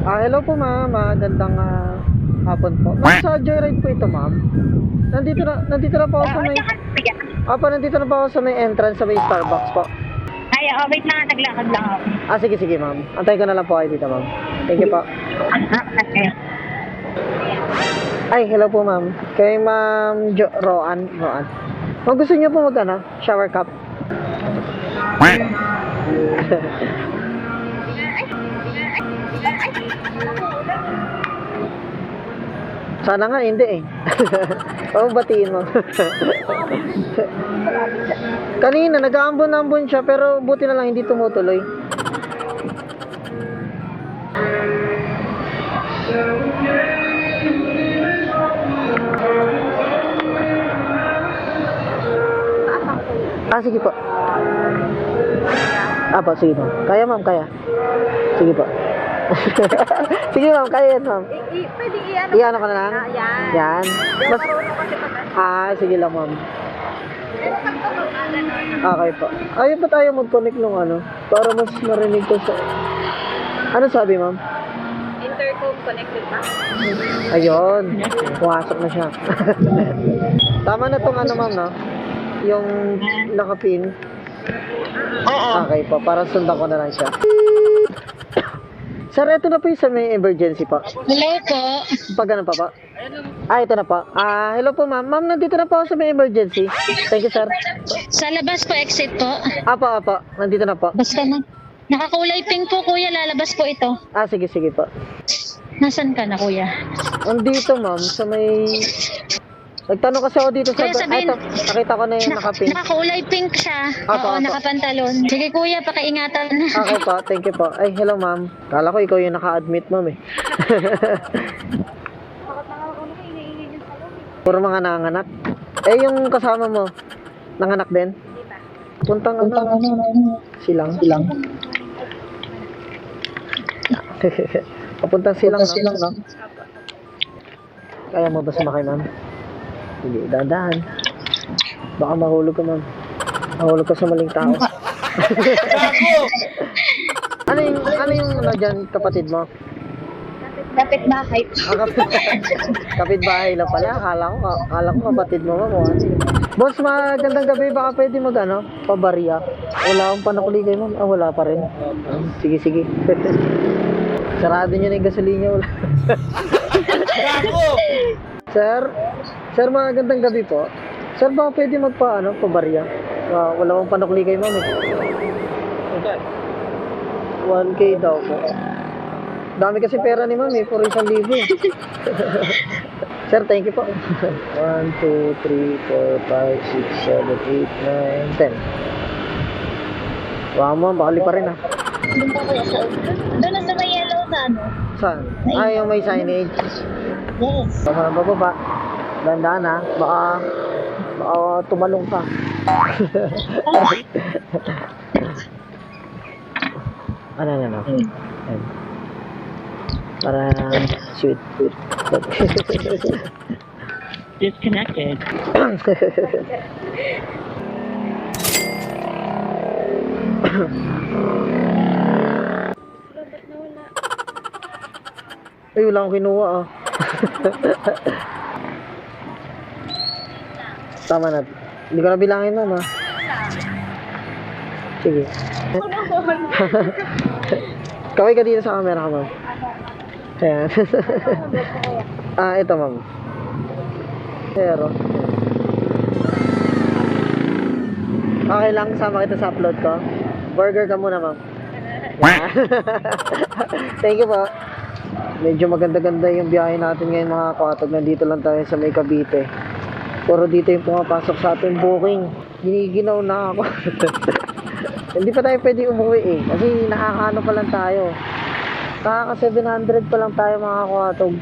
Hello po ma'am. Magandang hapon po. Ma'am, sa Joyride po ito ma'am. Nandito na po ako sa may... nandito na po ako sa may entrance sa may Starbucks po. Ay, wait lang, naglakad lang ako. Sige ma'am. Antay ko na lang po kayo dito ma'am. Thank you po. Okay. Ay, hello po ma'am. Kay ma'am Roan. Ma'am, gusto niyo po shower cup? Sana nga, hindi eh. Oo, batiin mo. Kanina, nag-aambon-ambon siya, pero buti na lang hindi tumutuloy. Sige po. Sige ma'am. Kaya ma'am, kaya. Sige po. Sige ma'am, kaya yan ma'am. Pwede Iano ka na lang? Yan. Sige lang ma'am. Okay po. Ayaw pa tayo mag-connect nung para mas marinig ko sa... Ano sabi ma'am? Intercom connected pa. Ayun. Pumasok na siya. Tama na tong ma'am, no? Yung nakapin. Okay po, para sundan ko na lang siya. Sir, ito na po yung sa may emergency po. Hello po. Pag pa po? Ito na po. Hello po ma'am. Ma'am, nandito na po ako sa may emergency. Thank you, sir. Sa labas po, exit po. Apo. Nandito na po. Basta na. Nakakulay pink po, kuya. Lalabas po ito. Sige po. Nasaan ka na, kuya? Nandito ma'am, sa may... Nagtanong kasi ako dito sa... Kuya, sabihin... Nakita ko na yung nakapin. Nakakulay pink siya. Apo. Nakapantalon. Sige, kuya, pakiingatan. Okay po, thank you po. Ay, hello ma'am. Kala ko ikaw yung naka-admit ma'am eh. Puro mga nanganak. Yung kasama mo, nanganak din? Puntang silang. Papuntang silang, no? Kaya mo ba sumakay ma'am? Hindi, dahan-dahan. Baka mahulog ka ma'am. Mahulog ka sa maling tao. Ano yung dyan, kapatid mo? Kapit bahay. Kapit bahay lang pala. Akala ko kapatid mo ma'am. Boss, magandang gabi. Baka pwede pabarya. Wala akong panakuli kayo ma'am. Wala pa rin. Sige. Sarado nyo na yung gasolina. Wala. Sir, magandang gabi po. Sir, baka pwede pabarya. Wala akong panakuli kayo ma'am. 1K daw po. Dami kasi pera ni ma'am for 1,000 eh. Sir, thank you po. 1, 2, 3, 4, 5, 6, 7, 8, 9, 10. Wow ma'am, bakali pa rin Doon na sa may yellow na Saan? Yung may signage. Yes. Tama na bababa. Dandaan baka tumalong ka. Ano. Para sweet. Disconnected. Ay, wala akong kinuha Tama na. Hindi ko na bilangin ma'am Sige. Kaway ka dito sa camera ka ma'am. Ayan. Ito ma'am. Pero okay lang, sama kita sa upload ko. Burger ka muna ma'am. Thank you po. Medyo maganda-ganda yung biyahe natin ngayon mga kwatog. Nandito lang tayo sa may Cavite. Puro dito yung pumapasok sa ating booking. Giniginaw na ako. Hindi pa tayo pwede umuwi kasi nakakaano pa lang tayo. Nakaka 700 pa lang tayo mga kwatog.